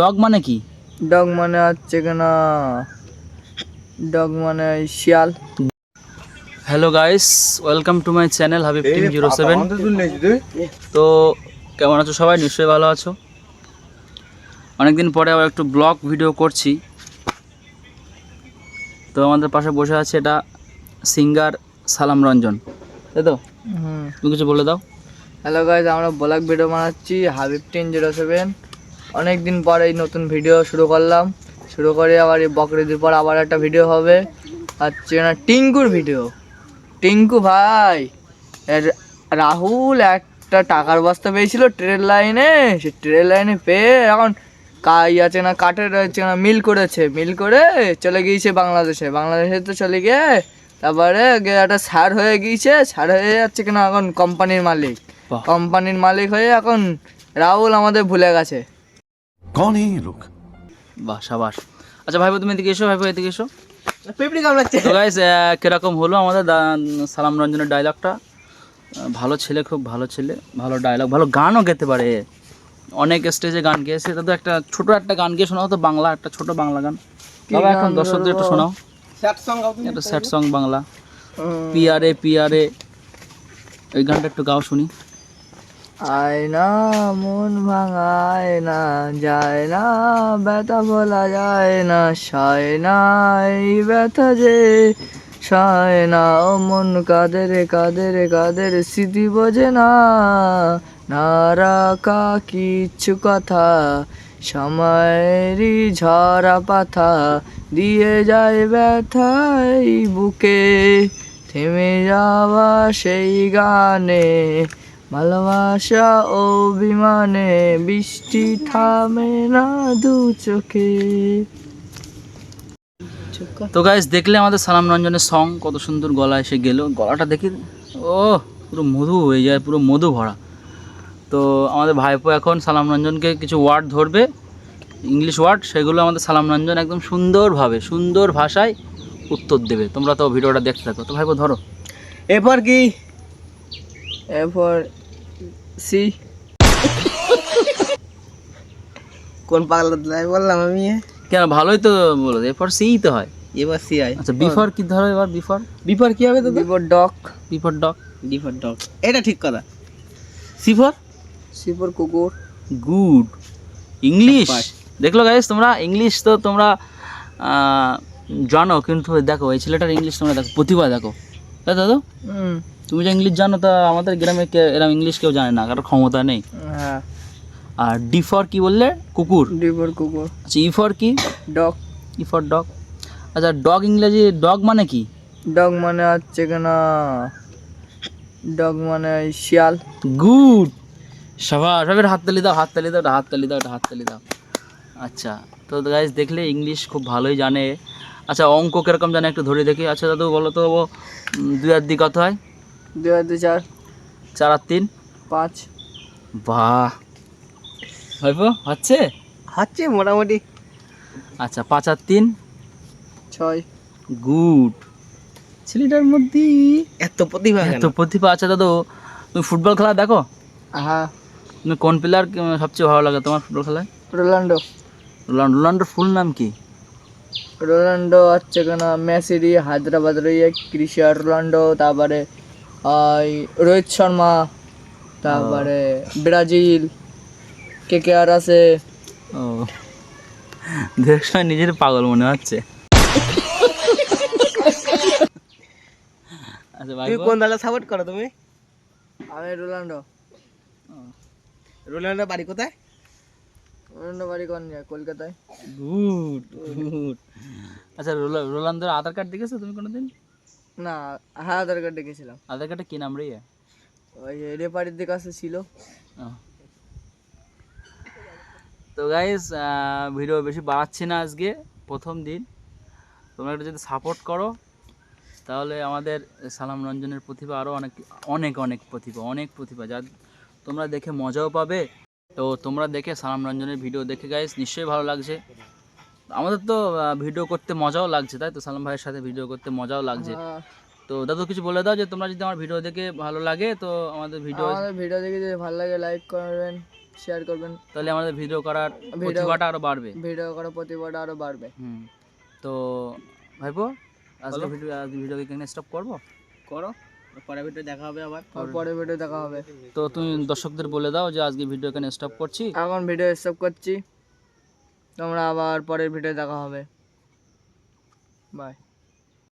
Dog মানে কি? Dog মানে হচ্ছে কেনা ডগ মানে শিয়াল। Hello guys, welcome to my channel Habib team 07। তো কেমন আছো সবাই? নিশ্চয়ই ভালো আছো। অনেকদিন পরে আবার একটু ব্লগ ভিডিও করছি। তো আমাদের পাশে বসে আছে এটা সিঙ্গার সালাম রঞ্জন, তাই তো? তুমি কিছু বলে দাও। হ্যালো গাইজ, আমরা ব্লগ ভিডিও বানাচ্ছি হাবিব টিম 07। অনেকদিন পর এই নতুন ভিডিও শুরু করলাম। শুরু করে আবার এই বকরিদের পর আবার একটা ভিডিও হবে, হচ্ছে না টিঙ্কুর ভিডিও। টিঙ্কু ভাই, রাহুল একটা টাকার বস্তা পেয়েছিল ট্রেন লাইনে। সে ট্রেন লাইনে পেয়ে এখন আছে না কাঠের হচ্ছে না মিল করেছে, মিল করে চলে গিয়েছে বাংলাদেশে। বাংলাদেশে তো চলে গিয়ে তারপরে একটা স্যার হয়ে গিয়েছে, স্যার হয়ে যাচ্ছে কিনা এখন কোম্পানির মালিক। বাহ। কোম্পানির মালিক হয়ে এখন রাহুল আমাদের ভুলে গেছে। कौन है ये लोग? বাহ, সাবাস। আচ্ছা ভাইবো, তুমি এদিকে এসো। ভাইবো এদিকে এসো। পেপড়ি কামড়াচ্ছে। তো গাইস, কিরকম হলো আমাদের সালাম রঞ্জনের ডায়লগটা? ভালো ছেলে, খুব ভালো ছেলে, ভালো ডায়লগ, ভালো গানও গেতে পারে। অনেক স্টেজে গান গেয়েছে। তো একটা ছোট একটা গান গিয়ে শোনাও তো, বাংলা একটা ছোট বাংলা গান। তবে এখন দর্শকদের একটু শোনাও একটা স্যাড সং বাংলা। পিয়ারে পিয়ারে, ওই গানটা একটু গাও শুনি। আয়না মন ভাঙায় না, যায় না ব্যথা বলা যায় না, সয় না এই ব্যথা যে সয় না। ও মন কাদের কাদের কাদের স্মৃতি বোঝে না, না রাখা কিচ্ছু কথা, সময়েরই ঝরা পাথা দিয়ে যায় ব্যথাই বুকে, থেমে যাওয়া সেই গানে ভালোবাসা অভিমানে, বৃষ্টি থামে না দু চোখে। তো গাইস, দেখলে আমাদের সালাম রঞ্জনের সং কত সুন্দর গলায় এসে গেল। গলাটা দেখি, ও পুরো মধু হয়ে যায়, পুরো মধু ভরা। তো আমাদের ভাইপো এখন সালাম রঞ্জনকে কিছু ওয়ার্ড ধরবে, ইংলিশ ওয়ার্ড, সেগুলো আমাদের সালাম রঞ্জন একদম সুন্দরভাবে, সুন্দর ভাষায় উত্তর দেবে। তোমরা তো ভিডিওটা দেখতে থাকো। তো ভাইপো ধরো। এরপর কি? এরপর সি। কোন পাগলা দিলাই বললাম আমি? কেন, ভালোই তো বলো, এরপর সিই তো হয়। এবার সি আই। আচ্ছা, বিফর কি ধরো এবার? বিফর, বিফর কি হবে দাদা? Before dog. Before dog. Before dog, এটা ঠিক কথা। সিফর, সিফর কুকুর। Good English. দেখলো গাইস, তোমরা ইংলিশ তো তোমরা জানো, কিন্তু দেখো এই ছেলেটার ইংলিশ তোমরা দেখো, প্রতিভা দেখো, তাই দাদু? তুমি যে ইংলিশ জানো, তা আমাদের গ্রামে এরকম ইংলিশ কেউ জানে না, কারোর ক্ষমতা নেই। হ্যাঁ। আর ডি ফর কি বললে? কুকুর। ডি ফর কুকুর। আচ্ছা, ই ফর কি? ডগ। E for dog. আচ্ছা, ডগ ইংরেজি ডগ মানে কি? ডগ মানে হচ্ছে কেনা ডগ মানে শিয়াল। গুড, সাবাস। এবার হাততালি দাও, হাততালি দাও, হাততালি দাও, হাততালি দাও। আচ্ছা, তো গাইস দেখলে ইংলিশ খুব ভালোই জানে। আচ্ছা, অঙ্ক কিরকম জানে একটু ধরে দেখি। আচ্ছা দাদু বলো তো, ও 2 আর 2 কত হয়? 2 আর 2 4। 4 আর 3 5। বাহ, ভাইপো হচ্ছে হচ্ছে মোটামুটি। আচ্ছা, 5 আর 3 6। গুড। ছেলেটার মধ্যে এত প্রতিভা, এত প্রতিভা। আচ্ছা দাদু, তুমি ফুটবল খেলা দেখো? হ্যাঁ। তুমি কোন প্লেয়ার সবচেয়ে ভালো লাগে তোমার ফুটবল খেলায়? রোনাল্ডো। রোনাল্ডোর ফুল নাম কি? রোনাল্ডো হচ্ছে কেনা মেসি, হায়দ্রাবাদ রয়ে ক্রিস্টিয়ানো রোনাল্ডো, তারপরে রোহিত শর্মা, তারপরে ব্রাজিল কে আর আছে। ও, দেখ নিজের পাগল মনে হচ্ছে। আচ্ছা ভাই, কোন দলে সাপোর্ট করো তুমি? আমি রোনাল্ডো। রোনাল্ডো বাড়ি কোথায়? রোনাল্ডো বাড়ি কোন জায়গায়? কলকাতায়। Good good. আচ্ছা, রোনাল্ডোর আধার কার্ড দেখেছো তুমি কোনোদিন? না, হ্যাঁ আধার কার্ড দেখেছিলাম। আধার কার্ডে কি নাম রে? ওই রেপারিদের কাছে ছিল। তো গাইস, ভিডিও বেশি বাড়াচ্ছি না আজকে, প্রথম দিন। তোমরা একটু যদি সাপোর্ট করো, তাহলে আমাদের সালাম রঞ্জনের প্রতিভা আরও অনেক অনেক অনেক প্রতিভা, অনেক প্রতিভা, যা তোমরা দেখে মজাও পাবে। তো তোমরা দেখে সালাম রঞ্জনের ভিডিও দেখে গাইস নিশ্চয়ই ভালো লাগছে। আমাদের তো ভিডিও করতে মজাও লাগছে, তাই তো? সালাম ভাইয়ের সাথে ভিডিও করতে মজাও লাগছে। তো দাদু কিছু বলে দাও, যে তোমরা যদি আমার ভিডিও দেখে ভালো লাগে, তো আমাদের ভিডিও দেখে যদি ভালো লাগে লাইক করবেন, শেয়ার করবেন, তাহলে আমাদের ভিডিও করার ভিডিও- প্রতিভাটা আরো বাড়বে। ভিডিও করার প্রতিভাটা আরও বাড়বে। তো ভাইপো আজকে ভিডিওকে এখানে স্টপ করবো। করো, পরের ভিডিও দেখা হবে আবার, পরের ভিডিও দেখা হবে। তো তুমি দর্শকদের বলে দাও যে আজকে ভিডিও এখানে স্টপ করছি। এখন ভিডিও স্টপ করছি, তোমরা আবার পরের ভিডিও দেখা হবে। বাই।